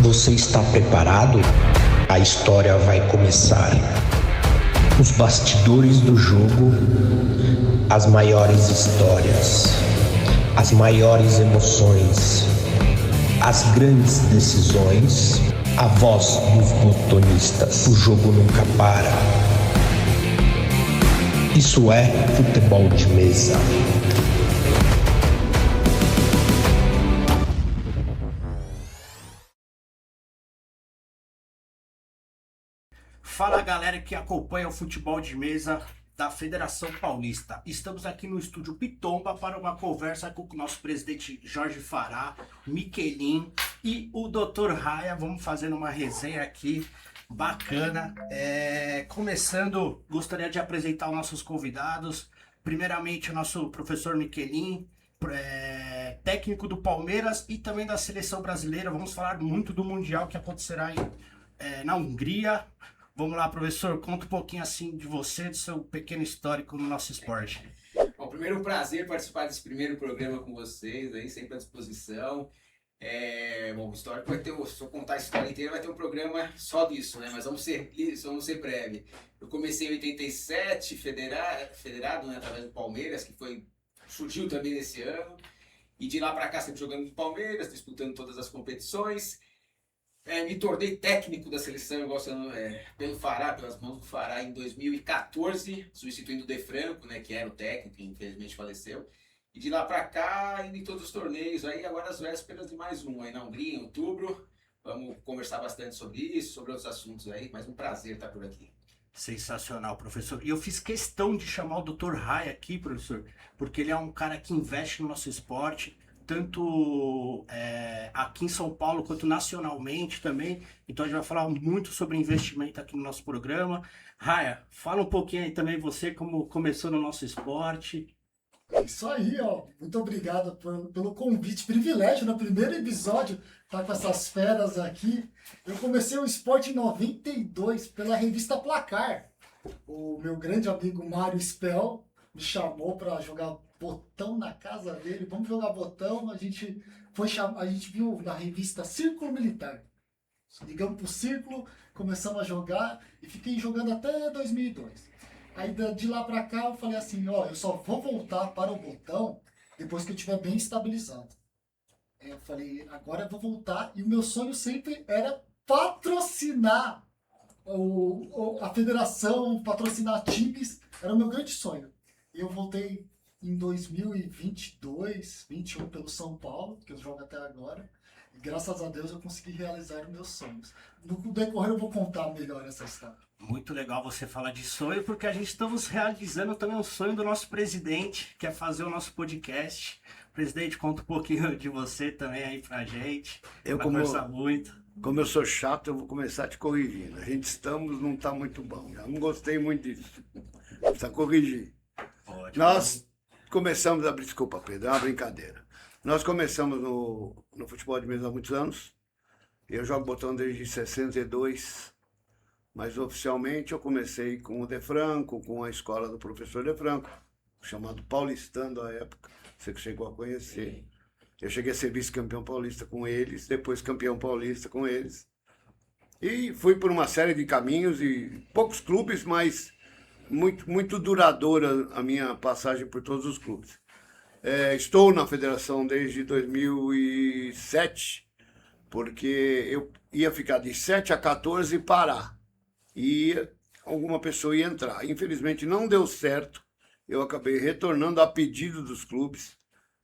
Você está preparado? A história vai começar. Os bastidores do jogo, as maiores histórias, as maiores emoções, as grandes decisões, a voz dos botonistas. O jogo nunca para. Isso é futebol de mesa. Fala galera que acompanha o futebol de mesa da Federação Paulista. Estamos aqui no estúdio Pitomba para uma conversa com o nosso presidente Jorge Fará, Miquelin e o Dr. Raya. Vamos fazendo uma resenha aqui bacana. Começando, gostaria de apresentar os nossos convidados. Primeiramente o nosso professor Miquelin, técnico do Palmeiras e também da Seleção Brasileira. Vamos falar muito do Mundial que acontecerá na Hungria. Vamos lá, professor, conta um pouquinho assim de você, do seu pequeno histórico no nosso esporte. Bom, primeiro um prazer participar desse primeiro programa com vocês, aí sempre à disposição. Bom, o histórico vai ter, se eu contar a história inteira, vai ter um programa só disso, né? Mas vamos ser breve. Eu comecei em 87, federado, né, através do Palmeiras, que surgiu também nesse ano. E de lá para cá sempre jogando no Palmeiras, disputando todas as competições. Me tornei técnico da seleção, pelo Fará, pelas mãos do Fará, em 2014, substituindo o De Franco, né, que era o técnico, que infelizmente faleceu. E de lá pra cá, indo em todos os torneios, aí agora as vésperas de mais um, aí na Hungria, em outubro. Vamos conversar bastante sobre isso, sobre outros assuntos aí, mas um prazer estar por aqui. Sensacional, professor. E eu fiz questão de chamar o Dr. Raya aqui, professor, porque ele é um cara que investe no nosso esporte, tanto aqui em São Paulo quanto nacionalmente também. Então a gente vai falar muito sobre investimento aqui no nosso programa. Raya, fala um pouquinho aí também você como começou no nosso esporte. Isso aí, ó. Muito obrigado pelo convite. Privilégio no primeiro episódio estar com essas feras aqui. Eu comecei o esporte em 92 pela revista Placar. O meu grande amigo Mário Spell me chamou para jogar botão na casa dele. Vamos jogar botão. A gente viu na revista Círculo Militar. Ligamos pro Círculo, começamos a jogar e fiquei jogando até 2002. Aí de lá pra cá eu falei assim, ó, eu só vou voltar para o botão depois que eu estiver bem estabilizado. Aí eu falei, agora eu vou voltar, e o meu sonho sempre era patrocinar a federação, patrocinar times, era o meu grande sonho. E eu voltei em 2022, 21 pelo São Paulo, que eu jogo até agora. E graças a Deus eu consegui realizar os meus sonhos. No decorrer eu vou contar melhor essa história. Muito legal você falar de sonho, porque a gente estamos realizando também um sonho do nosso presidente, que é fazer o nosso podcast. Presidente, conta um pouquinho de você também aí pra gente. Conversar muito. Como eu sou chato, eu vou começar te corrigindo. Não tá muito bom. Eu não gostei muito disso. Precisa corrigir. Ótimo. Nós começamos desculpa, Pedro, é uma brincadeira. Nós começamos no futebol de mesa há muitos anos. Eu jogo botão desde 62. Mas oficialmente eu comecei com o De Franco, com a escola do professor De Franco, chamado Paulistando à época, você que chegou a conhecer. Eu cheguei a ser vice-campeão paulista com eles, depois campeão paulista com eles. E fui por uma série de caminhos e poucos clubes, mas muito duradoura a minha passagem por todos os clubes. Estou na federação desde 2007, porque eu ia ficar de 7 a 14 e parar. E alguma pessoa ia entrar. Infelizmente não deu certo, eu acabei retornando a pedido dos clubes,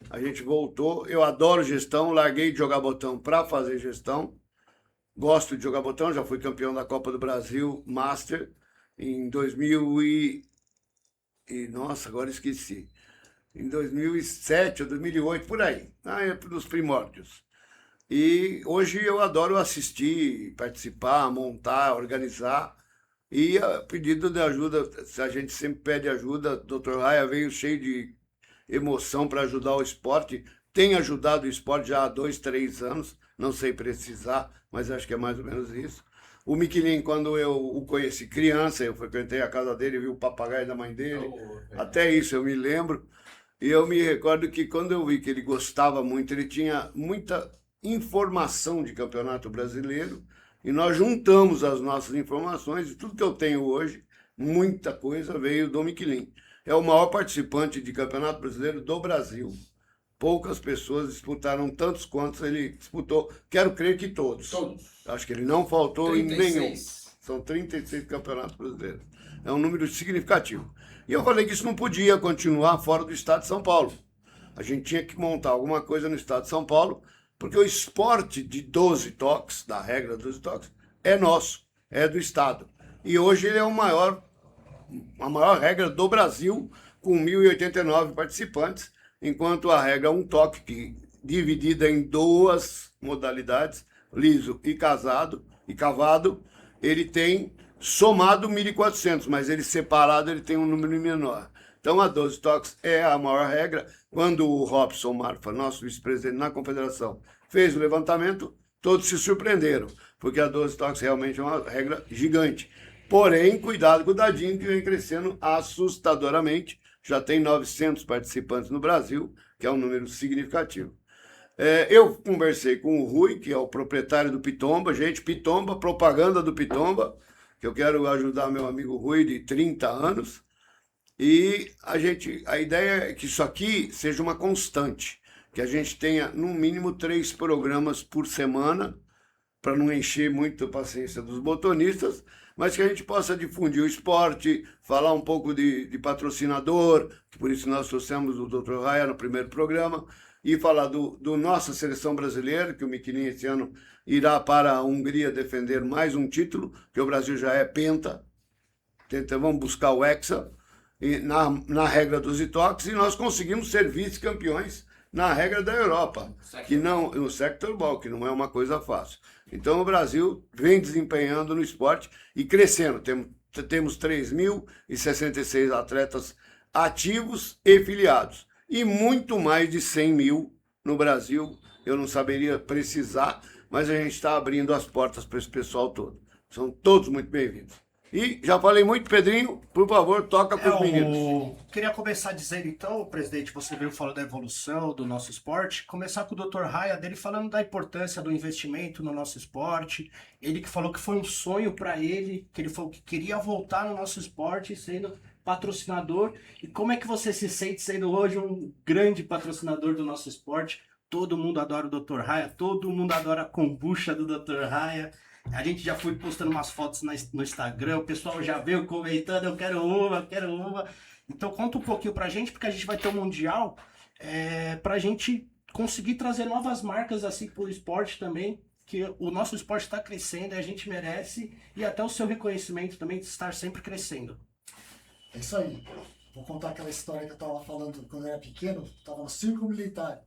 a gente voltou, eu adoro gestão, larguei de jogar botão para fazer gestão, gosto de jogar botão, já fui campeão da Copa do Brasil Master em 2000 nossa, agora esqueci, em 2007 ou 2008, por aí, dos primórdios. E hoje eu adoro assistir, participar, montar, organizar. E a pedido de ajuda, a gente sempre pede ajuda, o Dr. Raya veio cheio de emoção para ajudar o esporte, tem ajudado o esporte já há 2, 3 anos, não sei precisar, mas acho que é mais ou menos isso. O Miquelin, quando eu o conheci criança, eu frequentei a casa dele, vi o papagaio da mãe dele, até isso eu me lembro. E eu me recordo que quando eu vi que ele gostava muito, ele tinha muita informação de campeonato brasileiro e nós juntamos as nossas informações e tudo que eu tenho hoje, muita coisa veio do Michelin. É o maior participante de campeonato brasileiro do Brasil. Poucas pessoas disputaram tantos quantos ele disputou. Quero crer que todos. Acho que ele não faltou 36. em nenhum. São 36 campeonatos brasileiros. É um número significativo. E eu falei que isso não podia continuar fora do estado de São Paulo. A gente tinha que montar alguma coisa no estado de São Paulo, porque o esporte de 12 toques, da regra 12 toques, é nosso, é do estado. E hoje ele é a maior regra do Brasil, com 1.089 participantes, enquanto a regra um toque, que, dividida em duas modalidades, liso e cavado, ele tem somado 1.400, mas ele separado ele tem um número menor. Então a 12 toques é a maior regra. Quando o Robson Marfa, nosso vice-presidente na confederação, fez o levantamento, todos se surpreenderam, porque a 12 toques realmente é uma regra gigante. Porém, cuidado com o dadinho, que vem crescendo assustadoramente. Já tem 900 participantes no Brasil, que é um número significativo. Eu conversei com o Rui, que é o proprietário do Pitomba. Gente, Pitomba, propaganda do Pitomba, que eu quero ajudar meu amigo Rui, de 30 anos. E a ideia é que isso aqui seja uma constante, que a gente tenha no mínimo 3 programas por semana, para não encher muito a paciência dos botonistas, mas que a gente possa difundir o esporte, falar um pouco de patrocinador, que por isso nós trouxemos o Dr. Raya no primeiro programa, e falar do nossa seleção brasileira, que o Michelin esse ano irá para a Hungria defender mais um título, que o Brasil já é penta, então vamos buscar o Hexa, e na regra dos toques, e nós conseguimos ser vice-campeões na regra da Europa, que não, no sector ball, que não é uma coisa fácil. Então o Brasil vem desempenhando no esporte e crescendo. Temos 3.066 atletas ativos e filiados, e muito mais de 100 mil no Brasil. Eu não saberia precisar, mas a gente está abrindo as portas para esse pessoal todo. São todos muito bem-vindos. E já falei muito, Pedrinho, por favor, toca para os meninos. Queria começar dizendo então, presidente, você veio falando da evolução do nosso esporte, começar com o Dr. Raya, dele falando da importância do investimento no nosso esporte, ele que falou que foi um sonho para ele, que ele falou que queria voltar no nosso esporte sendo patrocinador, e como é que você se sente sendo hoje um grande patrocinador do nosso esporte? Todo mundo adora o Dr. Raya, todo mundo adora a kombucha do Dr. Raya. A gente já foi postando umas fotos no Instagram, o pessoal já veio comentando, eu quero uma. Então conta um pouquinho pra gente, porque a gente vai ter um Mundial pra gente conseguir trazer novas marcas assim pro esporte também, que o nosso esporte está crescendo e a gente merece, e até o seu reconhecimento também de estar sempre crescendo. É isso aí. Vou contar aquela história que eu tava falando quando eu era pequeno, tava no Círculo Militar.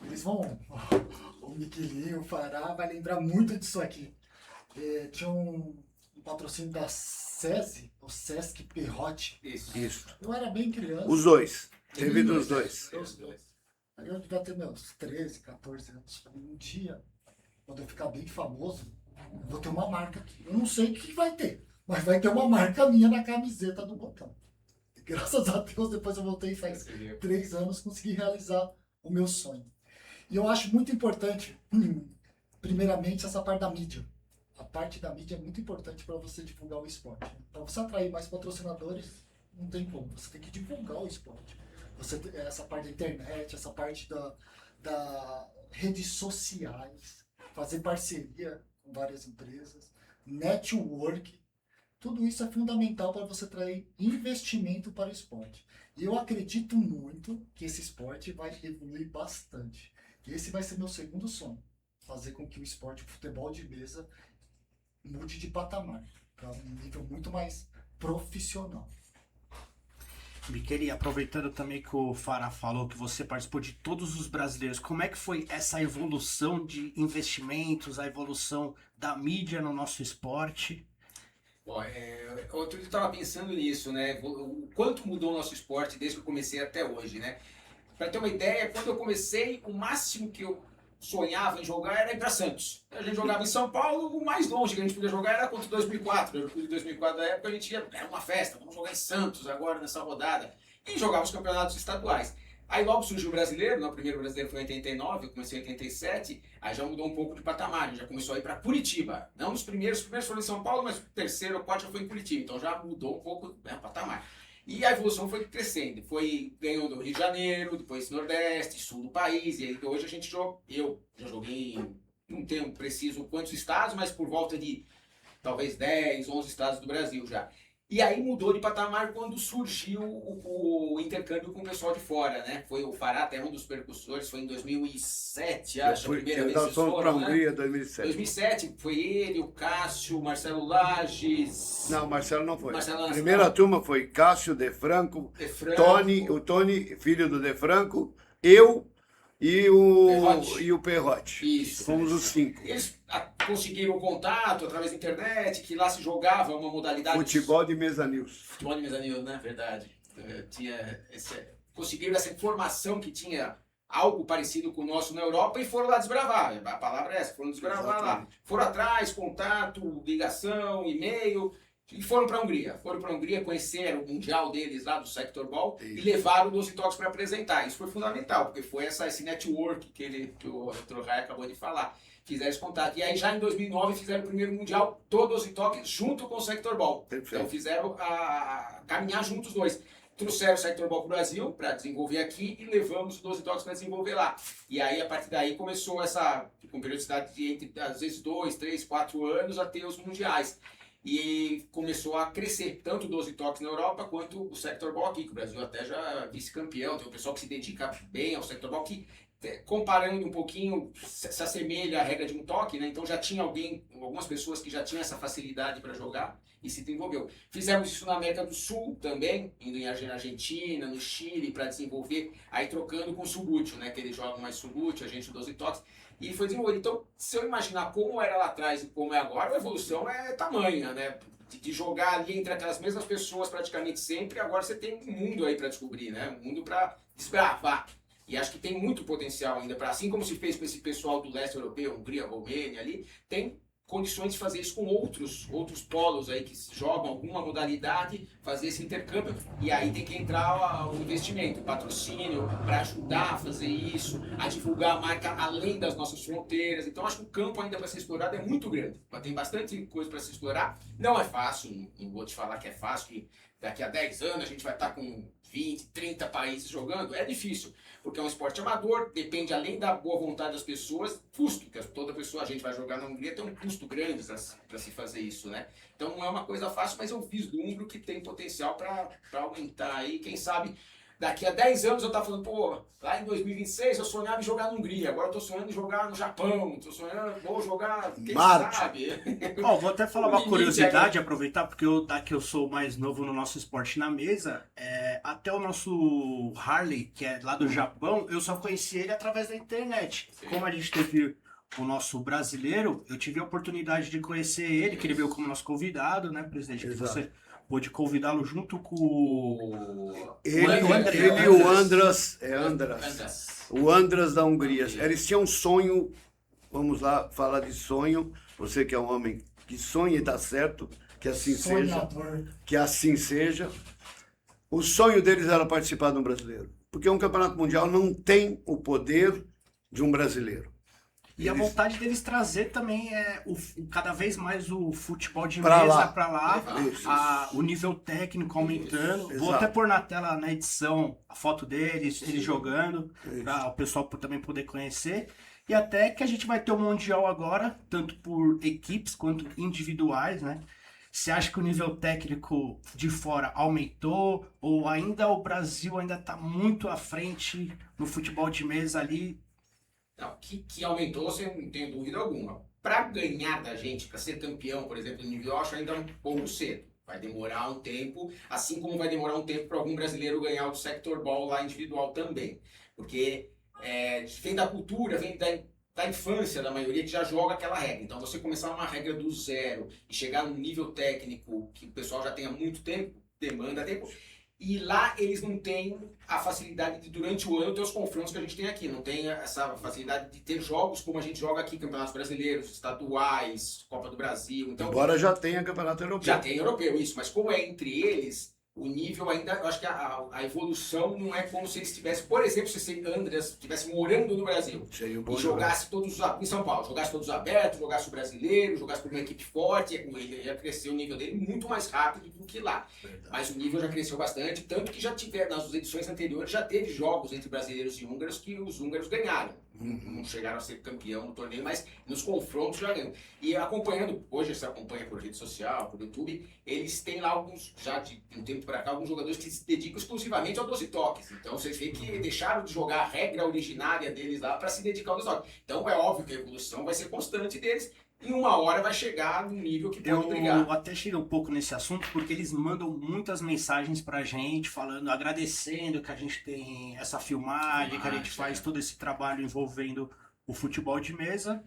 Eles vão... O Michelin, o Fará, vai lembrar muito disso aqui. Tinha um patrocínio da SESI, o Sesc Perrote. Isso. Eu era bem criança. Os dois. Teve dos dois. Os dois. Aí eu devia ter meus 13, 14 anos. Um dia, quando eu ficar bem famoso, eu vou ter uma marca aqui. Eu não sei o que vai ter, mas vai ter uma marca minha na camiseta do botão. E graças a Deus, depois eu voltei faz 3 anos, consegui realizar o meu sonho. E eu acho muito importante, primeiramente, essa parte da mídia. A parte da mídia é muito importante para você divulgar o esporte. Para você atrair mais patrocinadores, não tem como. Você tem que divulgar o esporte. Essa parte da internet, essa parte da redes sociais, fazer parceria com várias empresas, network, tudo isso é fundamental para você atrair investimento para o esporte. E eu acredito muito que esse esporte vai evoluir bastante. E esse vai ser meu segundo sonho, fazer com que o esporte de futebol de mesa mude de patamar, para um nível muito mais profissional. Michele, aproveitando também que o Fará falou que você participou de todos os brasileiros, como é que foi essa evolução de investimentos, a evolução da mídia no nosso esporte? Bom, outro dia eu estava pensando nisso, né? O quanto mudou o nosso esporte desde que eu comecei até hoje, né? Para ter uma ideia, quando eu comecei, o máximo que eu sonhava em jogar era ir para Santos. A gente jogava em São Paulo, o mais longe que a gente podia jogar era contra o 2004. Eu fui de 2004 da época, a gente ia, era uma festa, vamos jogar em Santos agora nessa rodada. E jogava os campeonatos estaduais. Aí logo surgiu o brasileiro, o primeiro brasileiro foi em 89, eu comecei em 87, aí já mudou um pouco de patamar, já começou a ir para Curitiba. Não os primeiros foram em São Paulo, mas o terceiro ou quarto já foi em Curitiba, então já mudou um pouco, né, o patamar. E a evolução foi crescendo, foi ganhando o Rio de Janeiro, depois Nordeste, Sul do país, e aí hoje a gente joga, eu já joguei, não tenho preciso quantos estados, mas por volta de talvez 10, 11 estados do Brasil já. E aí mudou de patamar quando surgiu o intercâmbio com o pessoal de fora, né? Foi o Fará, até um dos percussores, foi em 2007, acho, a primeira vez que nós fomos para a Hungria em 2007. 2007, foi ele, o Cássio, o Marcelo Lages... Não, Marcelo não foi. Marcelo A primeira turma foi Cássio, De Franco, o Tony, filho do De Franco, eu e o Perrotti. Isso. Fomos os 5. Eles conseguiram o contato através da internet, que lá se jogava uma modalidade... Futebol de mesa news. Futebol de mesa news, né? Verdade. Conseguiram essa informação que tinha algo parecido com o nosso na Europa e foram lá desbravar. A palavra é essa, foram desbravar. Exatamente. Lá. Foram atrás, contato, ligação, e-mail... E foram para a Hungria. Foram para a Hungria, conheceram o mundial deles lá do Sector Ball e levaram 12 toques para apresentar. Isso foi fundamental, porque foi esse network que o Trohai acabou de falar. Fizeram esse contato. E aí já em 2009 fizeram o primeiro mundial, todos 12 toques, junto com o Sector Ball. Perfeito. Então fizeram caminhar juntos os dois. Trouxeram o Sector Ball para o Brasil para desenvolver aqui e levamos os 12 toques para desenvolver lá. E aí, a partir daí, começou essa, com periodicidade de entre, às vezes, 2, 3, 4 anos até os mundiais. E começou a crescer, tanto o 12 toques na Europa quanto o Sector Ball aqui, que o Brasil até já vice-campeão. Tem um pessoal que se dedica bem ao Sector Ball, que comparando um pouquinho, se assemelha à regra de um toque, né? Então já tinha algumas pessoas que já tinham essa facilidade para jogar e se desenvolveu. Fizemos isso na América do Sul também, indo em Argentina, no Chile, para desenvolver, aí trocando com o Subútil, né? Que eles jogam mais Subútil, a gente 12 toques. E foi desenvolvido. Então, se eu imaginar como era lá atrás e como é agora, a evolução é tamanha, né? De jogar ali entre aquelas mesmas pessoas praticamente sempre, agora você tem um mundo aí para descobrir, né? Um mundo para desbravar. E acho que tem muito potencial ainda para, assim como se fez com esse pessoal do leste europeu, Hungria, Romênia ali, tem condições de fazer isso com outros polos aí que jogam alguma modalidade, fazer esse intercâmbio, e aí tem que entrar o investimento, o patrocínio para ajudar a fazer isso, a divulgar a marca além das nossas fronteiras. Então acho que o campo ainda para ser explorado é muito grande, mas tem bastante coisa para se explorar. Não é fácil, não vou te falar que é fácil, que daqui a 10 anos a gente vai estar com 20, 30 países jogando, é difícil, porque é um esporte amador, depende além da boa vontade das pessoas, custo, que toda pessoa, a gente vai jogar na Hungria, tem um custo grande para se fazer isso, né? Então não é uma coisa fácil, mas eu vislumbro que tem potencial para aumentar aí, quem sabe daqui a 10 anos eu tava falando, pô, lá em 2026 eu sonhava em jogar na Hungria, agora eu tô sonhando em jogar no Japão, tô sonhando, vou jogar, quem sabe? Ó, vou até falar uma curiosidade, aproveitar, porque eu sou mais novo no nosso esporte na mesa, até o nosso Harley, que é lá do Japão, eu só conheci ele através da internet. Sim. Como a gente teve o nosso brasileiro, eu tive a oportunidade de conhecer ele, que ele veio como nosso convidado, né, presidente? Que você pôde convidá-lo junto com o Andras. O Andras da Hungria. Eles tinham um sonho, vamos lá falar de sonho, você que é um homem que sonha e dá certo, que assim seja. Que assim seja. O sonho deles era participar de um brasileiro. Porque um campeonato mundial não tem o poder de um brasileiro. E a vontade deles trazer também cada vez mais o futebol de mesa para lá, o nível técnico aumentando. Isso, vou até pôr na tela, na edição, a foto deles, eles jogando, para o pessoal também poder conhecer. E até que a gente vai ter o Mundial agora, tanto por equipes quanto individuais, né? Você acha que o nível técnico de fora aumentou ou ainda o Brasil ainda está muito à frente no futebol de mesa ali? Não, que aumentou, você não tem dúvida alguma. Para ganhar da gente, para ser campeão, por exemplo, no nível, eu acho ainda um pouco cedo. Vai demorar um tempo, assim como vai demorar um tempo para algum brasileiro ganhar o Sector Ball lá individual também. Porque vem da cultura, vem da infância da maioria que já joga aquela regra. Então você começar uma regra do zero e chegar num nível técnico que o pessoal já tem há muito tempo, demanda tempo. E lá eles não têm a facilidade de, durante o ano, ter os confrontos que a gente tem aqui. Não tem essa facilidade de ter jogos como a gente joga aqui, campeonatos brasileiros, estaduais, Copa do Brasil. Então, agora já tem a campeonato europeu. Já tem europeu, isso. Mas como é entre eles, o nível ainda, eu acho que a evolução não é como se eles estivessem, por exemplo, se o Andreas estivesse morando no Brasil Seria um bom e jogasse todos em São Paulo, jogasse todos abertos, jogasse o brasileiro, jogasse por uma equipe forte, ele ia crescer o nível dele muito mais rápido do que lá. Verdade. Mas o nível já cresceu bastante, tanto que já tiver, nas edições anteriores, já teve jogos entre brasileiros e húngaros que os húngaros ganharam. Não chegaram a ser campeão no torneio, mas nos confrontos já ganham. E acompanhando, hoje você acompanha por rede social, por YouTube, eles têm lá alguns, já de um tempo para cá, alguns jogadores que se dedicam exclusivamente ao 12 toques. Então vocês veem que deixaram de jogar a regra originária deles lá para se dedicar ao 12 toques. Então é óbvio que a evolução vai ser constante deles. Em uma hora vai chegar num nível que pode brigar. Eu até cheguei um pouco nesse assunto porque eles mandam muitas mensagens pra gente falando, agradecendo que a gente tem essa filmagem, que a gente faz todo esse trabalho envolvendo o futebol de mesa.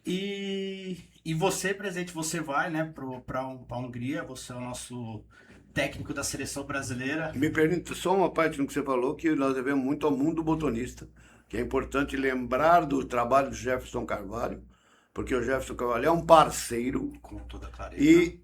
E você, presidente, você vai, né, pra Hungria, você é o nosso técnico da seleção brasileira. Me permite só uma parte no que você falou, que nós devemos muito ao mundo botonista, que é importante lembrar do trabalho do Jefferson Carvalho, porque o Jefferson Carvalho é um parceiro Com toda clareza. e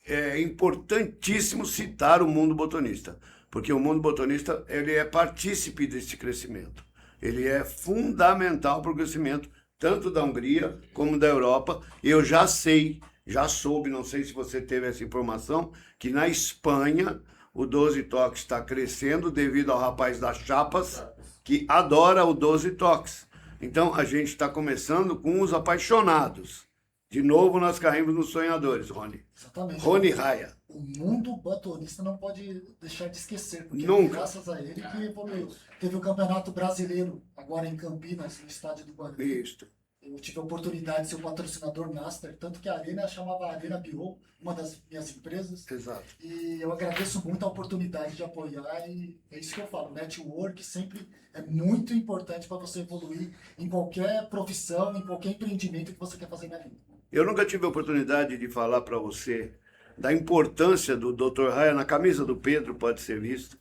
é importantíssimo citar o mundo botonista, porque o mundo botonista ele é partícipe desse crescimento. Ele é fundamental para o crescimento tanto da Hungria como da Europa. Eu já soube, não sei se você teve essa informação, que na Espanha o 12 toques está crescendo devido ao rapaz das chapas que adora o 12 toques. Então, a gente está começando com os apaixonados. De novo, nós caímos nos sonhadores, Rony. Exatamente. Rony Raia. O mundo botonista não pode deixar de esquecer, porque Nunca. graças a ele que evoluiu. Teve o Campeonato Brasileiro, agora em Campinas, no estádio do Guarani. Isso. Eu tive a oportunidade de ser o patrocinador master, tanto que a Arena chamava Arena Biol, uma das minhas empresas. Exato. E eu agradeço muito a oportunidade de apoiar e é isso que eu falo, network sempre é muito importante para você evoluir em qualquer profissão, em qualquer empreendimento que você quer fazer na vida. Eu nunca tive a oportunidade de falar para você da importância do Dr. Raia na camisa do Pedro, pode ser visto,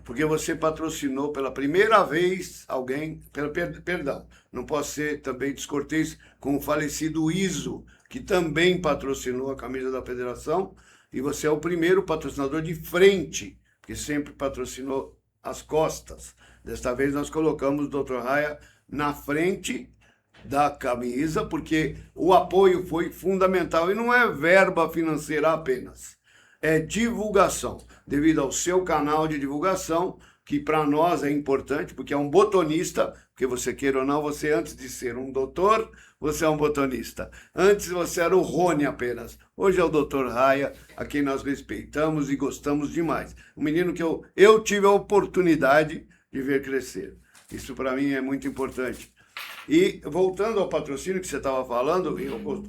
porque você patrocinou pela primeira vez alguém, perdão, não posso ser também descortês com o falecido Iso, que também patrocinou a camisa da federação, e você é o primeiro patrocinador de frente, que sempre patrocinou as costas. Desta vez nós colocamos o Dr. Raia na frente da camisa, porque o apoio foi fundamental, e não é verba financeira apenas. É divulgação, devido ao seu canal de divulgação, que para nós é importante, porque é um botonista, porque você queira ou não, você antes de ser um doutor, você é um botonista. Antes você era o Rony apenas, hoje é o Dr. Raia, a quem nós respeitamos e gostamos demais. Um menino que eu tive a oportunidade de ver crescer. Isso para mim é muito importante. E voltando ao patrocínio que você estava falando,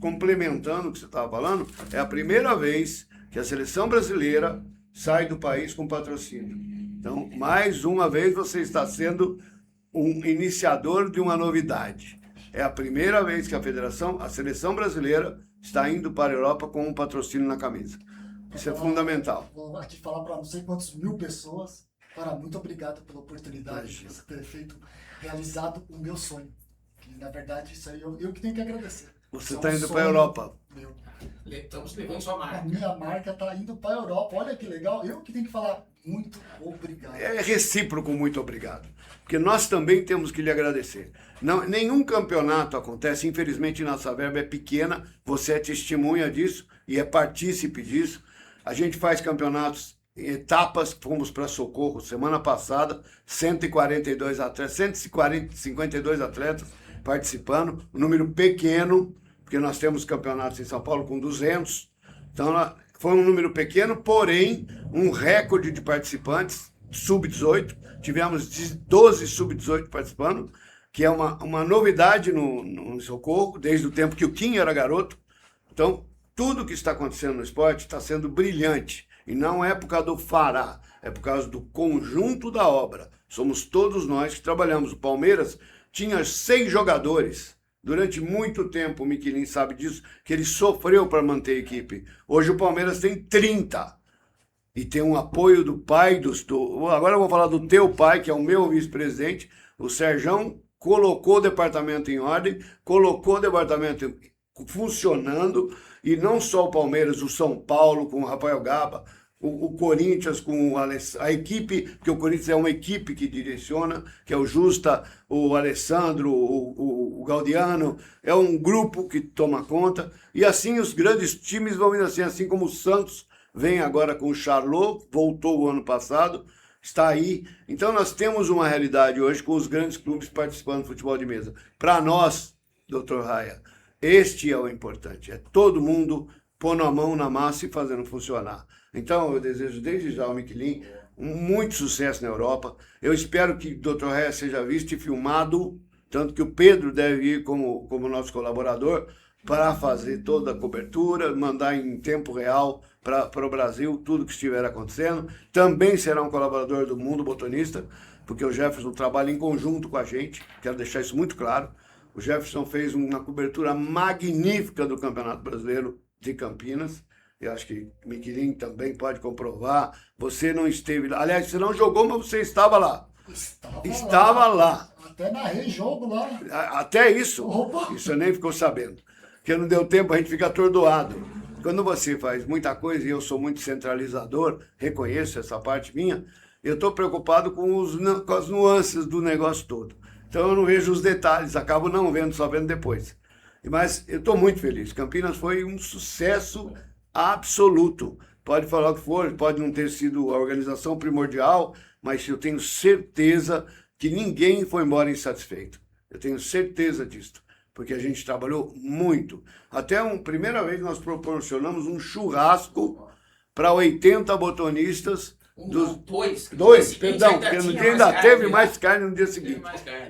complementando o que você estava falando, é a primeira vez que a seleção brasileira sai do país com patrocínio. Então, mais uma vez, você está sendo um iniciador de uma novidade. É a primeira vez que a seleção brasileira está indo para a Europa com um patrocínio na camisa. Isso é fundamental. Vou aqui falar para não sei quantas mil pessoas. Cara, muito obrigado pela oportunidade de você ter realizado o meu sonho. Que, na verdade, isso aí eu que tenho que agradecer. Você Isso está é um indo para a sonho Europa. meu. Estamos levando sua A marca. minha marca está indo para a Europa. Olha que legal. Eu que tenho que falar muito obrigado. É recíproco, muito obrigado. Porque nós também temos que lhe agradecer. Não, nenhum campeonato acontece, infelizmente nossa verba é pequena, você é testemunha disso e é partícipe disso. A gente faz campeonatos em etapas, fomos para Socorro semana passada, 142 atletas, 152 atletas participando, um número pequeno, porque nós temos campeonatos em São Paulo com 200, então foi um número pequeno, porém um recorde de participantes, sub-18, tivemos 12 sub-18 participando, que é uma novidade no Socorro, desde o tempo que o Kim era garoto. Então, tudo que está acontecendo no esporte está sendo brilhante, e não é por causa do Fará, é por causa do conjunto da obra. Somos todos nós que trabalhamos. O Palmeiras tinha 6 jogadores. Durante muito tempo, o Miquelin sabe disso, que ele sofreu para manter a equipe. Hoje o Palmeiras tem 30. E tem um apoio do pai, agora eu vou falar do teu pai, que é o meu vice-presidente. O Serjão colocou o departamento em ordem, colocou o departamento funcionando, e não só o Palmeiras, o São Paulo, com o Rafael Gaba, o Corinthians com a equipe, porque o Corinthians é uma equipe que direciona, que é o Justa, o Alessandro, o Gaudiano, é um grupo que toma conta, e assim os grandes times vão indo assim como o Santos vem agora com o Charlot, voltou o ano passado, está aí. Então nós temos uma realidade hoje com os grandes clubes participando do futebol de mesa. Para nós, Dr. Raia, este é o importante, é todo mundo pondo a mão na massa e fazendo funcionar. Então, eu desejo desde já ao Miquelin muito sucesso na Europa. Eu espero que o Dr. Raia seja visto e filmado, tanto que o Pedro deve ir como nosso colaborador para fazer toda a cobertura, mandar em tempo real para o Brasil tudo que estiver acontecendo. Também será um colaborador do Mundo Botonista, porque o Jefferson trabalha em conjunto com a gente, quero deixar isso muito claro. O Jefferson fez uma cobertura magnífica do Campeonato Brasileiro de Campinas. Eu acho que o Miquelin também pode comprovar. Você não esteve lá. Aliás, você não jogou, mas você estava lá. Estava lá. Até narrei jogo lá. Até isso. Opa. Isso eu nem ficou sabendo. Porque não deu tempo, a gente fica atordoado. Quando você faz muita coisa, e eu sou muito centralizador, reconheço essa parte minha, eu estou preocupado com as nuances do negócio todo. Então eu não vejo os detalhes, acabo não vendo, só vendo depois. Mas eu estou muito feliz. Campinas foi um sucesso absoluto. Pode falar o que for, pode não ter sido a organização primordial, mas eu tenho certeza que ninguém foi embora insatisfeito. Eu tenho certeza disso, porque a gente trabalhou muito. Até a primeira vez nós proporcionamos um churrasco para 80 botonistas. Dois, perdão, porque no dia ainda teve mais carne no dia seguinte.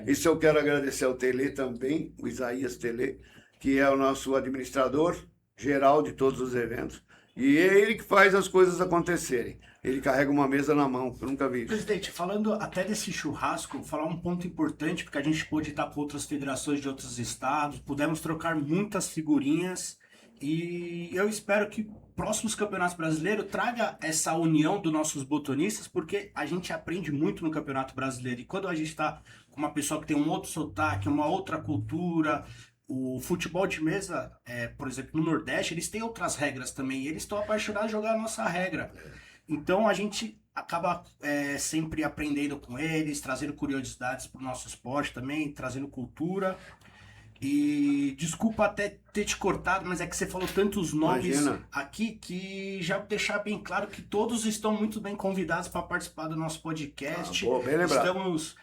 Isso eu quero agradecer ao Tele também, o Isaías Tele, que é o nosso administrador geral de todos os eventos. E é ele que faz as coisas acontecerem. Ele carrega uma mesa na mão, eu nunca vi isso. Presidente, falando até desse churrasco, falar um ponto importante, porque a gente pôde estar com outras federações de outros estados, pudemos trocar muitas figurinhas, e eu espero que próximos campeonatos brasileiros traga essa união dos nossos botonistas, porque a gente aprende muito no Campeonato Brasileiro, e quando a gente está com uma pessoa que tem um outro sotaque, uma outra cultura, o futebol de mesa, por exemplo, no Nordeste, eles têm outras regras também, e eles estão apaixonados de jogar a nossa regra. Então a gente acaba sempre aprendendo com eles, trazendo curiosidades para o nosso esporte também, trazendo cultura. E desculpa até ter te cortado, mas é que você falou tantos nomes aqui que já deixar bem claro que todos estão muito bem convidados para participar do nosso podcast. Bem lembrado. Estamos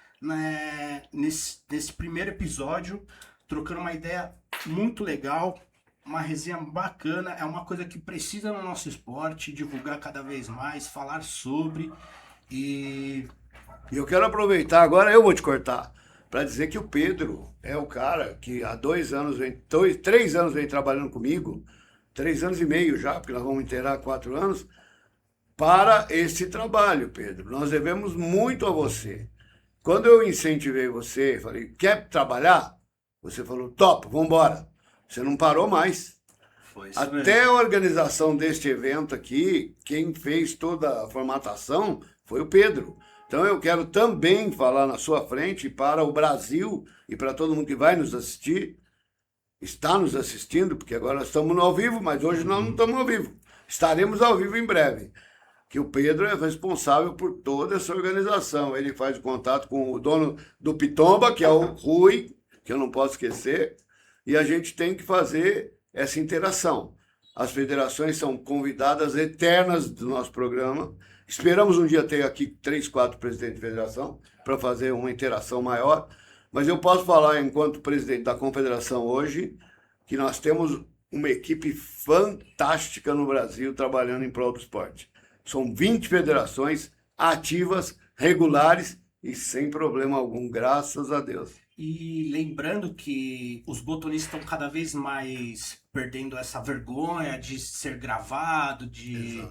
nesse primeiro episódio trocando uma ideia muito legal, uma resenha bacana, é uma coisa que precisa no nosso esporte, divulgar cada vez mais, falar sobre. E eu quero aproveitar, agora eu vou te cortar, para dizer que o Pedro é o cara que há 3 anos vem trabalhando comigo, 3 anos e meio já, porque nós vamos inteirar 4 anos, para esse trabalho, Pedro. Nós devemos muito a você. Quando eu incentivei você, falei, quer trabalhar? Você falou, top, vamos embora. Você não parou mais. Até a organização deste evento aqui, quem fez toda a formatação foi o Pedro. Então eu quero também falar na sua frente para o Brasil e para todo mundo que vai nos assistir, está nos assistindo, porque agora nós estamos no ao vivo, mas hoje nós não estamos ao vivo. Estaremos ao vivo em breve. Que o Pedro é responsável por toda essa organização. Ele faz o contato com o dono do Pitomba, que é o Rui, que eu não posso esquecer, e a gente tem que fazer essa interação. As federações são convidadas eternas do nosso programa. Esperamos um dia ter aqui 3, 4 presidentes de federação para fazer uma interação maior, mas eu posso falar, enquanto presidente da confederação hoje, que nós temos uma equipe fantástica no Brasil trabalhando em prol do esporte. São 20 federações ativas, regulares e sem problema algum, graças a Deus. E lembrando que os botonistas estão cada vez mais perdendo essa vergonha de ser gravado, de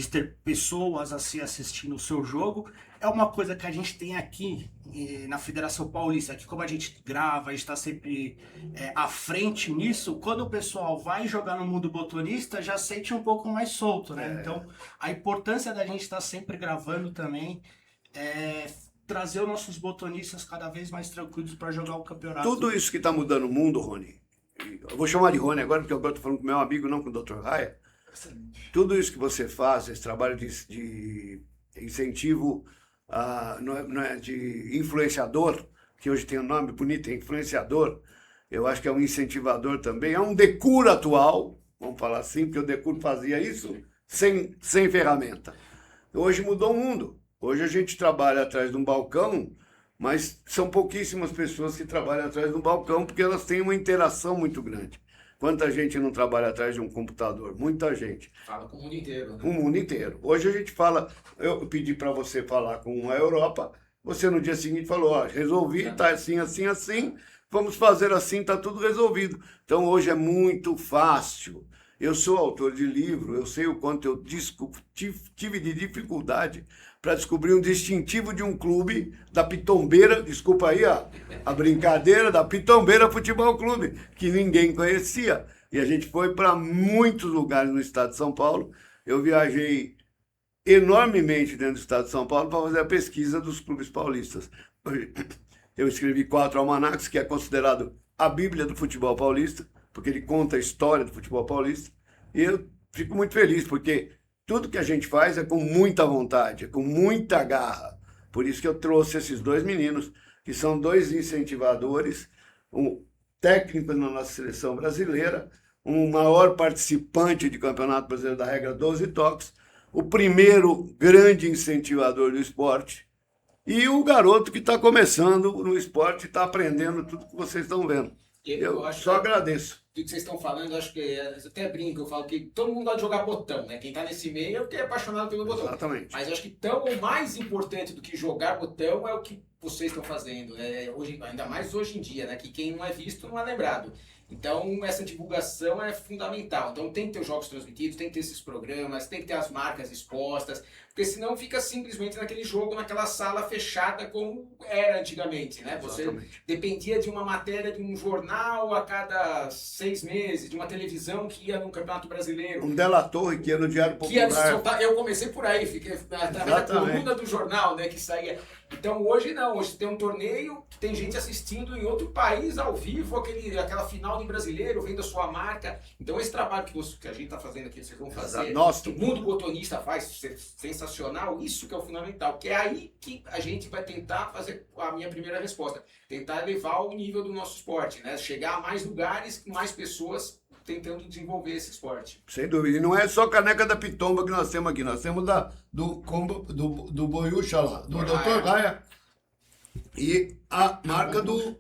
ter pessoas assim assistindo o seu jogo. É uma coisa que a gente tem aqui na Federação Paulista, que como a gente grava, a gente está sempre à frente nisso, quando o pessoal vai jogar no mundo botonista, já sente um pouco mais solto, né? Então, a importância da gente estar sempre gravando também trazer os nossos botonistas cada vez mais tranquilos para jogar o campeonato. Tudo isso que está mudando o mundo, Rony, eu vou chamar de Rony agora, porque agora estou falando com meu amigo, não com o Dr. Raia, Excelente. Tudo isso que você faz, esse trabalho de incentivo, não é de influenciador, que hoje tem um nome bonito, é influenciador, eu acho que é um incentivador também, é um Decur atual, vamos falar assim, porque o Decur fazia isso sem ferramenta. Hoje mudou o mundo. Hoje a gente trabalha atrás de um balcão, mas são pouquíssimas pessoas que trabalham atrás de um balcão, porque elas têm uma interação muito grande. Quanta gente não trabalha atrás de um computador? Muita gente. Fala com o mundo inteiro, né? O mundo inteiro. Hoje a gente fala, eu pedi para você falar com a Europa, você no dia seguinte falou, ó, resolvi, tá assim, assim, assim, vamos fazer assim, tá tudo resolvido. Então hoje é muito fácil. Eu sou autor de livro, eu sei o quanto eu tive de dificuldade para descobrir um distintivo de um clube da Pitombeira, desculpa aí a brincadeira, da Pitombeira Futebol Clube, que ninguém conhecia. E a gente foi para muitos lugares no estado de São Paulo. Eu viajei enormemente dentro do estado de São Paulo para fazer a pesquisa dos clubes paulistas. Eu escrevi 4 almanacs, que é considerado a Bíblia do futebol paulista, porque ele conta a história do futebol paulista. E eu fico muito feliz, porque tudo que a gente faz é com muita vontade, é com muita garra. Por isso que eu trouxe esses 2 meninos, que são 2 incentivadores, um técnico na nossa seleção brasileira, um maior participante de Campeonato Brasileiro da Regra 12 Toques, o primeiro grande incentivador do esporte, e o garoto que está começando no esporte e está aprendendo tudo que vocês estão vendo. Eu acho só agradeço. Tudo que vocês estão falando, eu acho que eu até brinco, eu falo que todo mundo gosta de jogar botão, né? Quem está nesse meio é porque é apaixonado pelo botão. Exatamente. Mas eu acho que tão ou mais importante do que jogar botão é o que vocês estão fazendo, né? Hoje, ainda mais hoje em dia, né? Que quem não é visto não é lembrado. Então, essa divulgação é fundamental. Então, tem que ter os jogos transmitidos, tem que ter esses programas, tem que ter as marcas expostas, porque senão fica simplesmente naquele jogo, naquela sala fechada como era antigamente, né? Você dependia de uma matéria de um jornal a cada 6 meses, de uma televisão que ia no Campeonato Brasileiro. Um Della Torre que ia no Diário Popular. Eu comecei por aí, fiquei através da coluna do jornal, né, que saía. Então hoje não, hoje tem um torneio, tem gente assistindo em outro país ao vivo, aquela final de brasileiro, vendo a sua marca. Então esse trabalho que a gente está fazendo aqui, vocês vão fazer, que o mundo botonista faz, sensacional, isso que é o fundamental, que é aí que a gente vai tentar fazer a minha primeira resposta, tentar elevar o nível do nosso esporte, né, chegar a mais lugares, mais pessoas tentando desenvolver esse esporte. Sem dúvida. E não é só caneca da Pitomba que nós temos aqui. Nós temos do Boiúcha lá, do Dr. Raia. E a marca do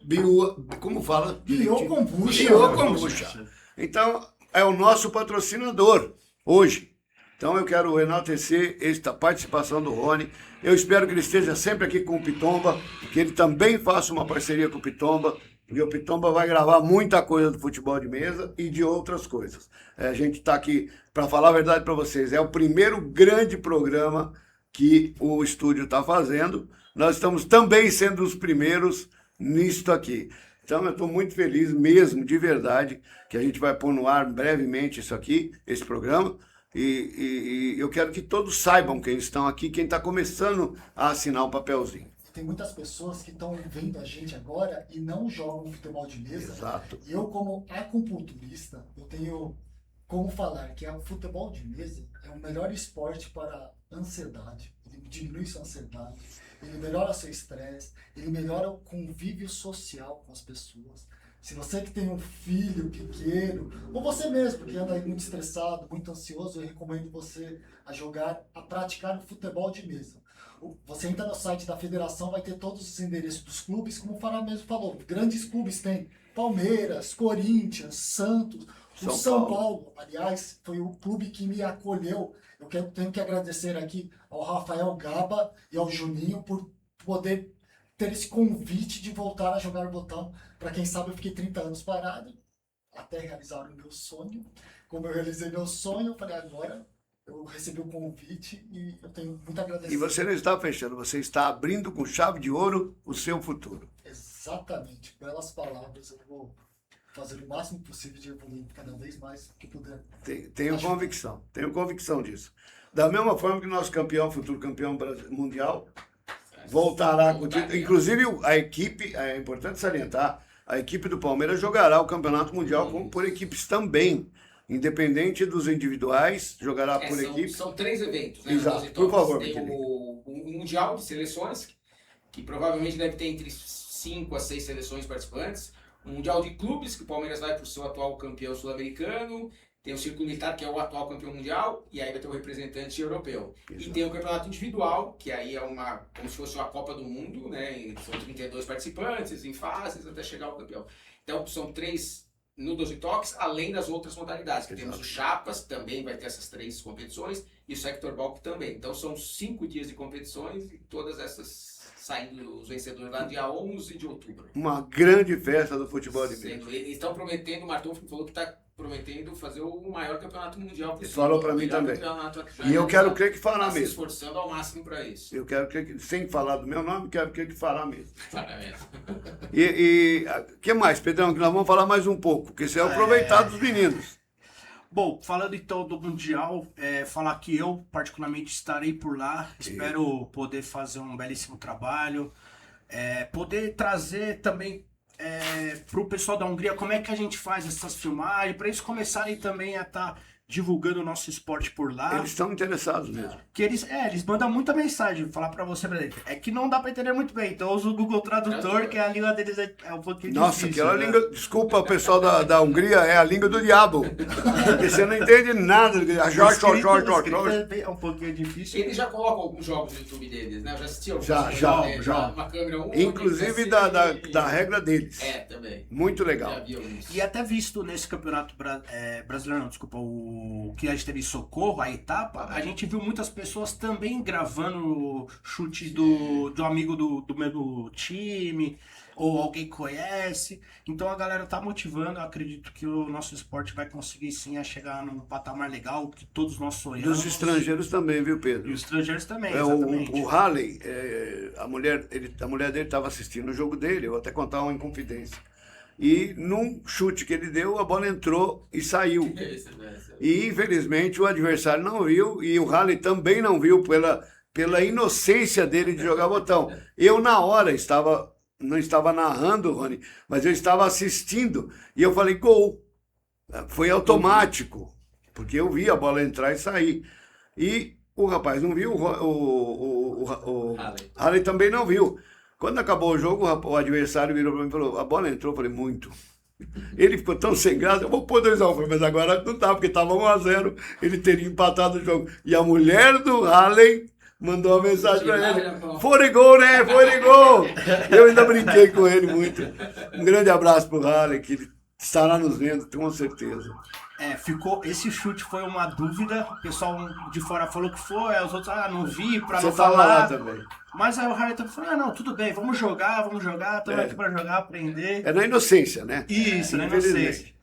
como fala? Biokombucha. Biokombucha. Então, é o nosso patrocinador hoje. Então, eu quero enaltecer esta participação do Rony. Eu espero que ele esteja sempre aqui com o Pitomba, que ele também faça uma parceria com o Pitomba. E o Pitomba vai gravar muita coisa do futebol de mesa e de outras coisas. A gente está aqui, para falar a verdade para vocês, é o primeiro grande programa que o estúdio está fazendo. Nós estamos também sendo os primeiros nisto aqui. Então eu estou muito feliz mesmo, de verdade, que a gente vai pôr no ar brevemente isso aqui, esse programa. E eu quero que todos saibam quem estão aqui, quem está começando a assinar um papelzinho. Tem muitas pessoas que estão vendo a gente agora e não jogam futebol de mesa. Exato. E eu, como acupunturista, eu tenho como falar que o futebol de mesa é o melhor esporte para ansiedade. Ele diminui sua ansiedade, ele melhora seu estresse, ele melhora o convívio social com as pessoas. Se você que tem um filho pequeno, ou você mesmo que anda muito estressado, muito ansioso, eu recomendo você a praticar o futebol de mesa. Você entra no site da federação, vai ter todos os endereços dos clubes, como o Fará mesmo falou. Grandes clubes tem Palmeiras, Corinthians, Santos, o São Paulo, aliás, foi o clube que me acolheu. Tenho que agradecer aqui ao Rafael Gaba e ao Juninho por poder ter esse convite de voltar a jogar botão. Para quem sabe, eu fiquei 30 anos parado, até realizar o meu sonho. Como eu realizei meu sonho, eu falei, agora eu recebi o convite e eu tenho muito a agradecer. E você não está fechando, você está abrindo com chave de ouro o seu futuro. Exatamente. Belas palavras. Eu vou fazer o máximo possível de evoluir cada vez mais que puder. Tenho convicção disso. Da mesma forma que nosso futuro campeão mundial, voltará com o título. Inclusive, a equipe, é importante salientar, a equipe do Palmeiras jogará o Campeonato Mundial por equipes também. Independente dos individuais, jogará por equipe. São 3 eventos, né? Exato. Por favor, tem Miquelinho. o Mundial de Seleções, que provavelmente deve ter entre 5 a 6 seleções participantes. O Mundial de Clubes, que o Palmeiras vai para o seu atual campeão sul-americano. Tem o Círculo Militar, que é o atual campeão mundial, e aí vai ter o representante europeu. Exato. E tem o campeonato individual, que aí é como se fosse uma Copa do Mundo, né? E são 32 participantes em fases até chegar ao campeão. Então são 3 no 12 toques, além das outras modalidades. Que temos o Chapas, também vai ter essas 3 competições, e o Sector Ball também. Então são 5 dias de competições, e todas essas saindo os vencedores lá no dia 11 de outubro. Uma grande festa do futebol de mesa. Eles estão prometendo, o Martão falou que está prometendo fazer o maior campeonato mundial possível. Ele falou para mim também. E eu quero crer que fará mesmo. Se esforçando ao máximo para isso. Eu quero crer que, sem falar do meu nome, quero crer que fará mesmo. Parabéns. E o que mais, Pedrão? Que nós vamos falar mais um pouco, porque isso é aproveitar dos meninos. Bom, falando então do Mundial, falar que eu particularmente estarei por lá, espero poder fazer um belíssimo trabalho, poder trazer também para o pessoal da Hungria como é que a gente faz essas filmagens, para eles começarem também a estar divulgando o nosso esporte por lá. Eles estão interessados mesmo. Que eles mandam muita mensagem, falar pra você, é que não dá pra entender muito bem, então eu uso o Google Tradutor, que a língua deles é um pouquinho Nossa, difícil. aquela né? língua, desculpa o pessoal da Hungria, é a língua do diabo. Porque você não entende nada. Jorge. É um pouquinho difícil. Eles já colocam alguns jogos no YouTube deles, né? Eu já assisti alguns. Já. Uma câmera Inclusive da regra deles. Também. Muito legal. Já vi alguns. E até visto nesse campeonato brasileiro, não, desculpa, o que a gente teve em Socorro, a etapa, a gente viu muitas pessoas também gravando chute do amigo do mesmo time, ou alguém conhece. Então a galera tá motivando, eu acredito que o nosso esporte vai conseguir sim a chegar num patamar legal, que todos nós sonhamos. Dos estrangeiros também, viu, Pedro? E os estrangeiros também, exatamente. O Halley, a mulher dele estava assistindo o jogo dele, eu vou até contar uma inconfidência. E num chute que ele deu, a bola entrou e saiu. E infelizmente o adversário não viu, e o Halley também não viu pela inocência dele de jogar botão. Eu na hora não estava narrando, Rony, mas eu estava assistindo e eu falei gol. Foi automático, porque eu vi a bola entrar e sair. E o rapaz não viu, o Halley também não viu. Quando acabou o jogo, o adversário virou para mim e falou, a bola entrou, eu falei, muito. Ele ficou tão sem graça, eu vou pôr 2-1, mas agora não tá, porque estava 1-0, ele teria empatado o jogo. E a mulher do Halley mandou uma mensagem para ele, foi gol, né? Foi gol! Eu ainda brinquei com ele muito. Um grande abraço pro Halley, que ele estará nos vendo, com certeza. Esse chute foi uma dúvida, o pessoal de fora falou que foi, os outros, não vi, pra Você não tava falar. lá também. Mas aí o Harry falou, não, tudo bem, vamos jogar, estamos aqui pra jogar, aprender. É na inocência, né? Isso, na Infelizmente. inocência.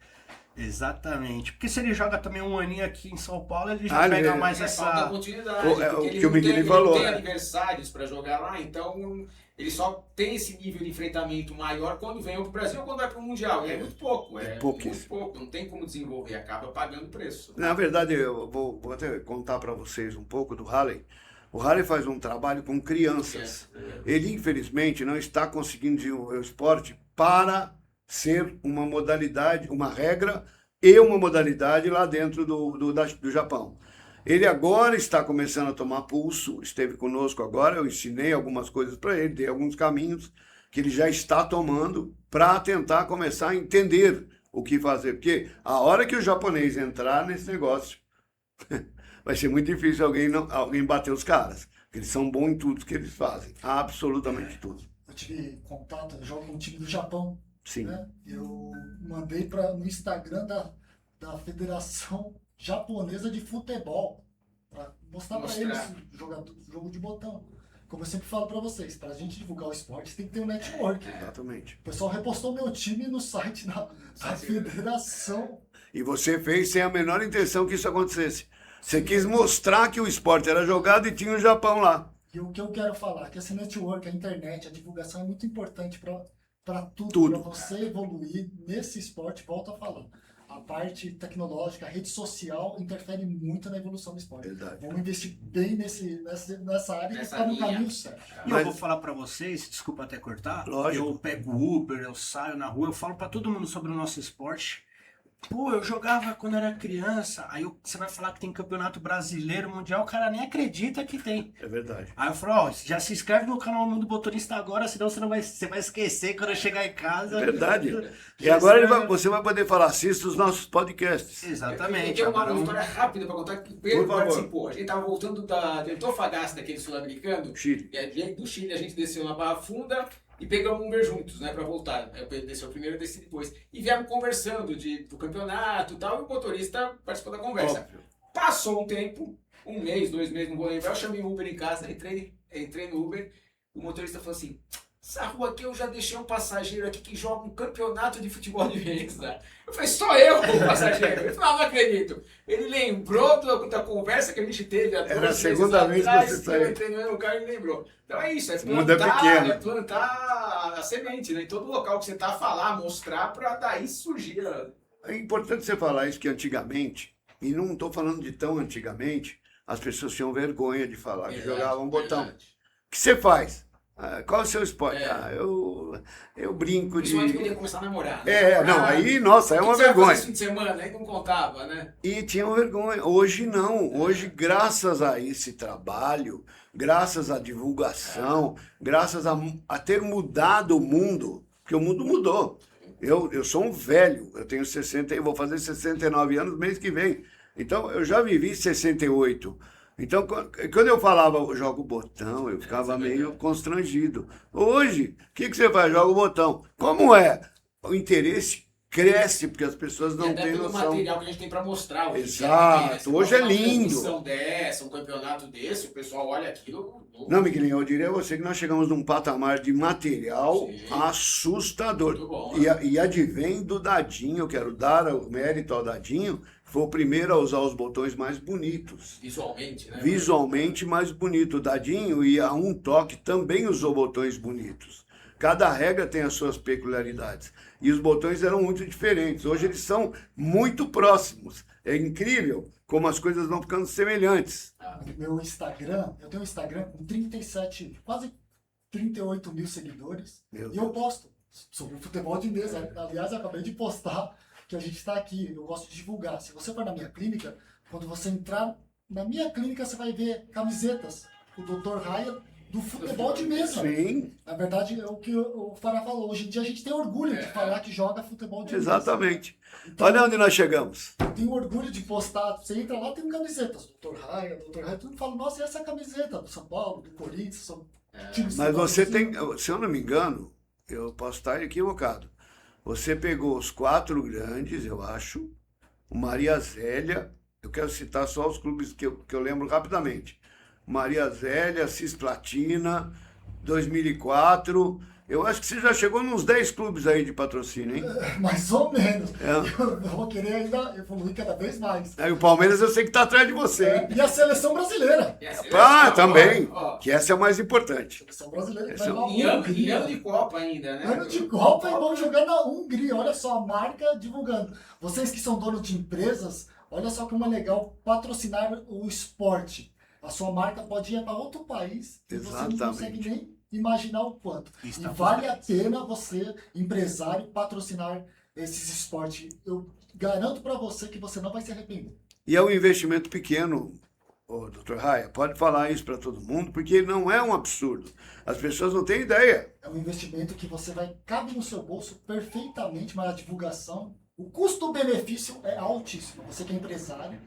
Exatamente. Porque se ele joga também um aninho aqui em São Paulo, ele já pega mais Falta essa... continuidade, O porque ele que o não tem, Miguel ele falou, não tem né? adversários para jogar lá, então ele só tem esse nível de enfrentamento maior quando vem para o Brasil ou quando vai para o Mundial. E é muito pouco, pouquíssimo. muito pouco, não tem como desenvolver, acaba pagando preço. Na verdade, eu vou até contar para vocês um pouco do Halley. O Halley faz um trabalho com crianças. Ele, infelizmente, não está conseguindo desenvolver o esporte para ser uma modalidade, uma regra e uma modalidade lá dentro do Japão. Ele agora está começando a tomar pulso, esteve conosco agora, eu ensinei algumas coisas para ele, dei alguns caminhos que ele já está tomando para tentar começar a entender o que fazer. Porque a hora que o japonês entrar nesse negócio, vai ser muito difícil alguém bater os caras. Porque eles são bons em tudo que eles fazem, absolutamente tudo. Eu tive contato, eu jogo com um time do Japão. Sim. Né? Eu mandei no Instagram da Federação Japonesa de Futebol para mostrar para eles o jogo de botão. Como eu sempre falo para vocês, para a gente divulgar o esporte tem que ter um network. Exatamente. O pessoal repostou meu time no site da Federação. E você fez sem a menor intenção que isso acontecesse. Você quis mostrar que o esporte era jogado e tinha o Japão lá. E o que eu quero falar, que esse network, a internet, a divulgação é muito importante para Tudo. para você evoluir nesse esporte, volto a falar. A parte tecnológica, a rede social interfere muito na evolução do esporte. Verdade. Vamos investir bem nessa área e ficar no caminho certo. E eu vou falar pra vocês, desculpa até cortar, Lógico. eu pego Uber, eu saio na rua, eu falo pra todo mundo sobre o nosso esporte. Pô, eu jogava quando era criança. Aí você vai falar que tem campeonato brasileiro, mundial, o cara nem acredita que tem. É verdade. Aí eu falo, ó, já se inscreve no canal Mundo Motorista agora, senão você vai esquecer quando eu chegar em casa. É verdade. E Já agora escreve- você vai poder falar, assista os nossos podcasts. Exatamente. Eu tenho agora uma um- história rápida para contar que o Pedro Por favor. participou. A gente tava voltando de Antofagasta, daquele sul-americano. Chile. E aí, do Chile a gente desceu na Barra Funda e pegamos um Uber juntos, né, pra voltar. Aí o Pedro desceu primeiro, eu desci depois. E viemos conversando do campeonato e tal, e o motorista participou da conversa. Óbvio. Passou um tempo, 1 mês, 2 meses, não vou lembrar, eu chamei o Uber em casa, entrei no Uber, o motorista falou assim, essa rua aqui eu já deixei um passageiro aqui que joga um campeonato de futebol de mesa. Eu falei, só eu o passageiro? Ele falou, não acredito. Ele lembrou da conversa que a gente teve há 2 Era a meses segunda vez que atrás, você que eu saiu. entrei no mesmo carro e ele lembrou. Então é isso, é O mundo é plantar, pequeno. é plantar a semente, né? Em todo local que você tá, falar, mostrar, pra daí surgir. É importante você falar isso que antigamente, e não estou falando de tão antigamente, as pessoas tinham vergonha de falar que jogavam botão. O que você faz? Ah, qual é o seu esporte? É. Ah, eu brinco Principalmente quando de... ia começar a namorar. Né? Não, aí, nossa, é O que uma você vai fazer vergonha. esse fim de semana? Aí não contava, né? E tinham vergonha. Hoje não. Hoje, graças a esse trabalho, graças à divulgação, graças a ter mudado o mundo, porque o mundo mudou. Eu sou um velho, eu tenho 60, eu vou fazer 69 anos mês que vem. Então, eu já vivi 68. Então, quando eu falava, eu jogo botão, eu ficava meio constrangido. Hoje, o que você faz? Joga o botão. Como é? O interesse cresce, porque as pessoas E não até têm pelo noção. material que a gente tem pra mostrar hoje. Exato, Né? Você hoje é bota uma lindo. transmissão dessa, um campeonato desse, o pessoal olha aquilo. Não, Miguelinho, eu diria a você que nós chegamos num patamar de material Sim. assustador. Muito bom, E advém do Dadinho, eu quero dar o mérito ao Dadinho, foi o primeiro a usar os botões mais bonitos. Visualmente, né? Visualmente mais bonito. O Dadinho e a Um Toque também usou botões bonitos. Cada regra tem as suas peculiaridades. E os botões eram muito diferentes. Hoje eles são muito próximos. É incrível como as coisas vão ficando semelhantes. Meu Instagram, eu tenho um Instagram com 37, quase 38 mil seguidores. Meu E eu posto sobre futebol de mesa. Aliás, eu acabei de postar que a gente está aqui. Eu gosto de divulgar. Se você for na minha clínica, quando você entrar na minha clínica, você vai ver camisetas do Dr. Raia do futebol de mesa. Sim, Na verdade, é o que o Fará falou. Hoje em dia a gente tem orgulho de falar que joga futebol de mesa. exatamente. Então, Olha onde nós chegamos. eu tenho orgulho de postar. Você entra lá, tem camisetas. Dr. Raia. Todo mundo fala, nossa, e essa camiseta do São Paulo, do Corinthians, são times Mas você assim. tem, se eu não me engano, eu posso estar equivocado. Você pegou os 4 grandes, eu acho, o Maria Zélia, eu quero citar só os clubes que eu lembro rapidamente. Maria Zélia, Cisplatina, 2004. Eu acho que você já chegou nos 10 clubes aí de patrocínio, hein? Mais ou menos. É. Eu vou querer ainda evoluir cada vez mais. Aí o Palmeiras eu sei que está atrás de você, hein? E a seleção brasileira. E a Ah, seleção, também. ó, Que essa é a mais importante. A seleção brasileira que Esse vai é na E ano Hungria. de Copa ainda, né? Ano de Copa e vão jogar na Hungria. Olha só a marca divulgando. Vocês que são donos de empresas, olha só como é legal patrocinar o esporte. A sua marca pode ir para outro país e você não Exatamente. consegue nem imaginar o quanto. Isso E tá vale a pena você, empresário, patrocinar esses esportes. Eu garanto para você que você não vai se arrepender. E é um investimento pequeno, ô, Dr. Raia. Pode falar isso para todo mundo, porque não é um absurdo. As pessoas não têm ideia. É um investimento que você vai, cabe no seu bolso perfeitamente, mas a divulgação, o custo-benefício é altíssimo. Você que é empresário,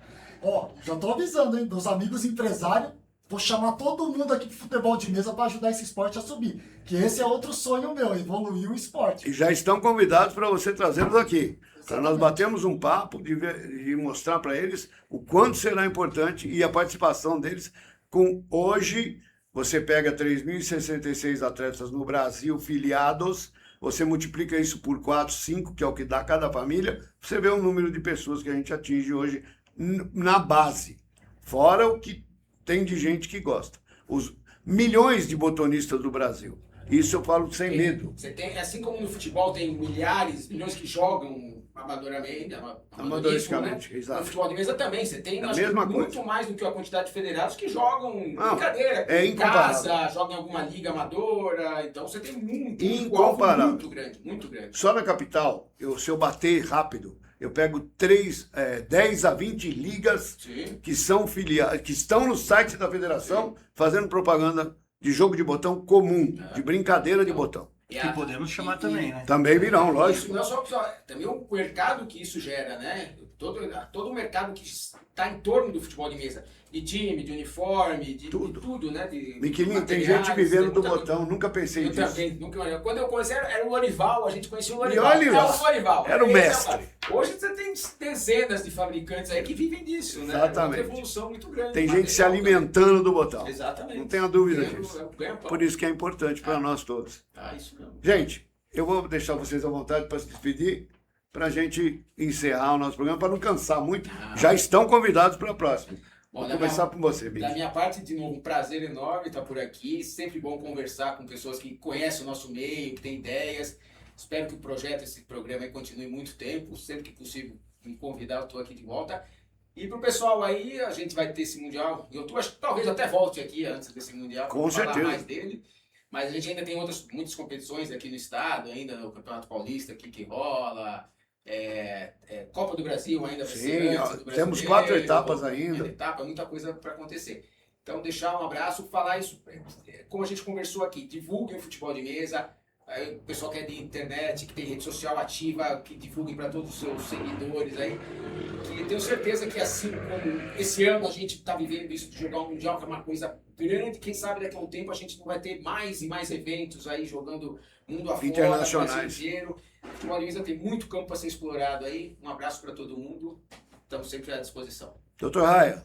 ó, já tô avisando, hein, dos amigos empresários, vou chamar todo mundo aqui pro futebol de mesa para ajudar esse esporte a subir. Que esse é outro sonho meu, evoluir o esporte. E já estão convidados para você trazê-los aqui. Para nós Exatamente. batermos um papo de mostrar para eles o quanto será importante e a participação deles com hoje. Você pega 3.066 atletas no Brasil filiados, você multiplica isso por 4, 5, que é o que dá cada família, você vê o número de pessoas que a gente atinge hoje na base. Fora o que tem de gente que gosta. Os milhões de botonistas do Brasil. Isso eu falo sem medo. Você tem, assim como no futebol tem milhões que jogam Amadoristicamente, né? exato. No futebol de mesa também, você tem A acho que mesma muito coisa. mais do que a quantidade de federados que jogam Não, brincadeira, é em incomparável. casa, jogam em alguma liga amadora, então você tem muito Incomparável. muito grande, muito grande. Só na capital, se eu bater rápido, eu pego 10 a 20 ligas Sim. que são filiadas, que estão no site da federação fazendo propaganda de jogo de botão comum, de brincadeira de botão. Que podemos chamar também, né? Também virão, Isso lógico. não é só também o mercado que isso gera, né? Todo o mercado que está em torno do futebol de mesa, de time, de uniforme, de tudo, né? Miquilinho, tem gente vivendo do botão, nunca pensei Eu nisso. também, nunca. Quando eu conheci era o Lorival, a gente conhecia o E Lorival. olha lá, o Lorival. era o Esse mestre. é o cara. Hoje você tem dezenas de fabricantes aí que vivem disso, né? Exatamente. É uma evolução muito grande. Tem Material, gente se alimentando do né? botão. Exatamente. Não tenha dúvida Ganha- disso. ganha pão. Por isso que é importante para nós todos. Ah, isso mesmo. Gente, eu vou deixar vocês à vontade para se despedir, para a gente encerrar o nosso programa, para não cansar muito. Já estão convidados para a próxima. Bom, Vou da começar minha- com você, Da Big. minha parte, de novo, um prazer enorme estar por aqui. Sempre bom conversar com pessoas que conhecem o nosso meio, que têm ideias. Espero que o projeto, esse programa aí continue muito tempo. Sempre que possível me convidar, eu estou aqui de volta. E pro pessoal aí, a gente vai ter esse Mundial. Acho que talvez eu até volte aqui antes desse Mundial Com para falar certeza. mais dele. Mas a gente ainda tem muitas competições aqui no estado, ainda no Campeonato Paulista aqui que rola. Copa do Brasil ainda vai Sim, ser ó, antes do temos Brasileiro, 4 etapas ainda. Etapa, muita coisa para acontecer. Então, deixar um abraço, falar isso, como a gente conversou aqui, divulguem o futebol de mesa, aí, o pessoal que é de internet, que tem rede social ativa, que divulguem para todos os seus seguidores aí, que tenho certeza que assim como esse ano a gente está vivendo isso de jogar um Mundial, que é uma coisa grande, quem sabe daqui a um tempo a gente não vai ter mais e mais eventos aí jogando mundo afora, Internacionais. Brasil inteiro. O futebol de mesa tem muito campo para ser explorado aí. Um abraço para todo mundo, estamos sempre à disposição. Doutor Raia,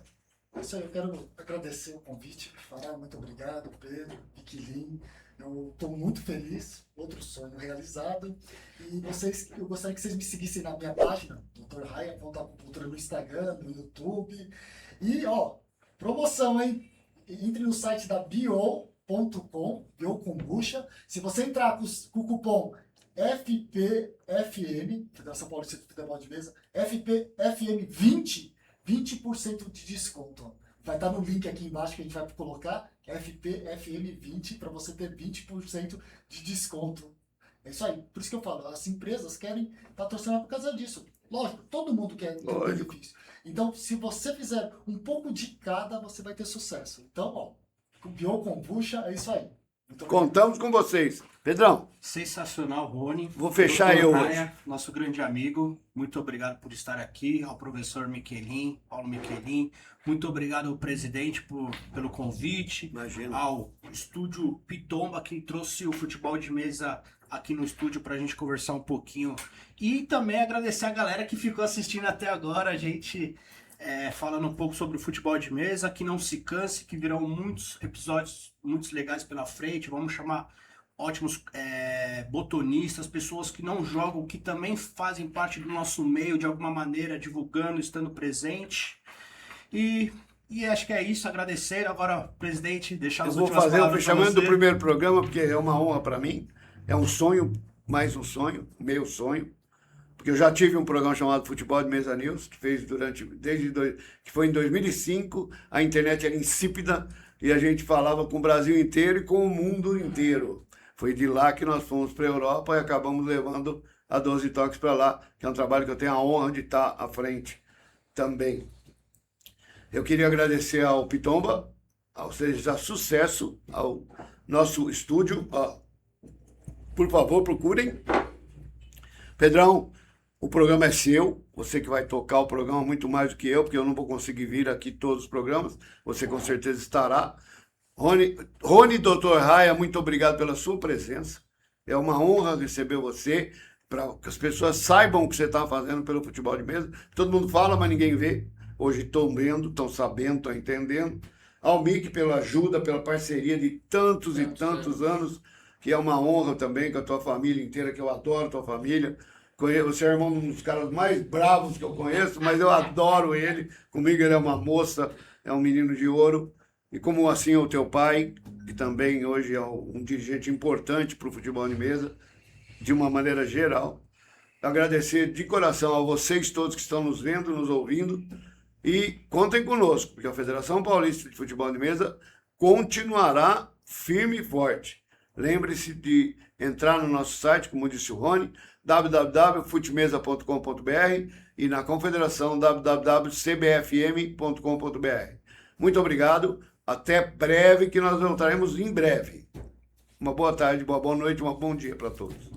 Isso aí, eu quero agradecer o convite, falar muito obrigado, Pedro, Miquelin. Eu estou muito feliz, outro sonho realizado. E eu gostaria que vocês me seguissem na minha página, Dr. Raia, Ponta Cultura, no Instagram, no YouTube. E, ó, promoção, hein? Entre no site da bio.com, Biokombucha. Se você entrar com o cupom FPFM, Federação Paulista de Futebol de Mesa, FPFM 20% de desconto. Vai estar no link aqui embaixo que a gente vai colocar, FPFM20, para você ter 20% de desconto. É isso aí. Por isso que eu falo, as empresas querem patrocinar por causa disso. Lógico, todo mundo quer ter um Lógico. benefício. Então, se você fizer um pouco de cada, você vai ter sucesso. Então, ó, o Biokombucha é isso aí. Muito obrigado. contamos com vocês. Pedrão, Sensacional, Rony. Vou fechar Dr. eu Raia, nosso grande amigo. Muito obrigado por estar aqui. Ao professor Miquelin, Paulo Miquelin. Muito obrigado ao presidente pelo convite. imagina. Ao estúdio Pitomba, que trouxe o futebol de mesa aqui no estúdio para a gente conversar um pouquinho. E também agradecer a galera que ficou assistindo até agora. A gente falando um pouco sobre o futebol de mesa. Que não se canse, que virão muitos episódios muito legais pela frente. Vamos chamar ótimos botonistas, pessoas que não jogam, que também fazem parte do nosso meio de alguma maneira, divulgando, estando presente. E acho que é isso, agradecer. Agora, presidente, deixar Eu as vou últimas fazer o palavras pra fechamento do você. primeiro programa, porque é uma honra para mim. É um sonho, mais um sonho, meu sonho. Porque eu já tive um programa chamado Futebol de Mesa News, que fez que foi em 2005. A internet era insípida e a gente falava com o Brasil inteiro e com o mundo inteiro. Foi de lá que nós fomos para a Europa e acabamos levando a 12 Toques para lá, que é um trabalho que eu tenho a honra de estar à frente também. Eu queria agradecer ao Pitomba, ao desejar sucesso ao nosso estúdio. Por favor, procurem. Pedrão, o programa é seu. Você que vai tocar o programa muito mais do que eu, porque eu não vou conseguir vir aqui todos os programas. Você com certeza estará. Rony Dr. Raia, muito obrigado pela sua presença. É uma honra receber você, para que as pessoas saibam o que você está fazendo pelo futebol de mesa. Todo mundo fala, mas ninguém vê. Hoje estão vendo, estão sabendo, estão entendendo. Ao Mick pela ajuda, pela parceria de tantos e tantos anos, que é uma honra também com a tua família inteira, que eu adoro a tua família. Você é irmão um dos caras mais bravos que eu conheço, mas eu adoro ele. Comigo ele é uma moça, é um menino de ouro. E como assim é o teu pai, que também hoje é um dirigente importante para o futebol de mesa, de uma maneira geral. Agradecer de coração a vocês todos que estão nos vendo, nos ouvindo. E contem conosco, porque a Federação Paulista de Futebol de Mesa continuará firme e forte. Lembre-se de entrar no nosso site, como disse o Rony, www.futemesa.com.br e na confederação www.cbfm.com.br. Muito obrigado, até breve, que nós voltaremos em breve. Uma boa tarde, uma boa noite, um bom dia para todos.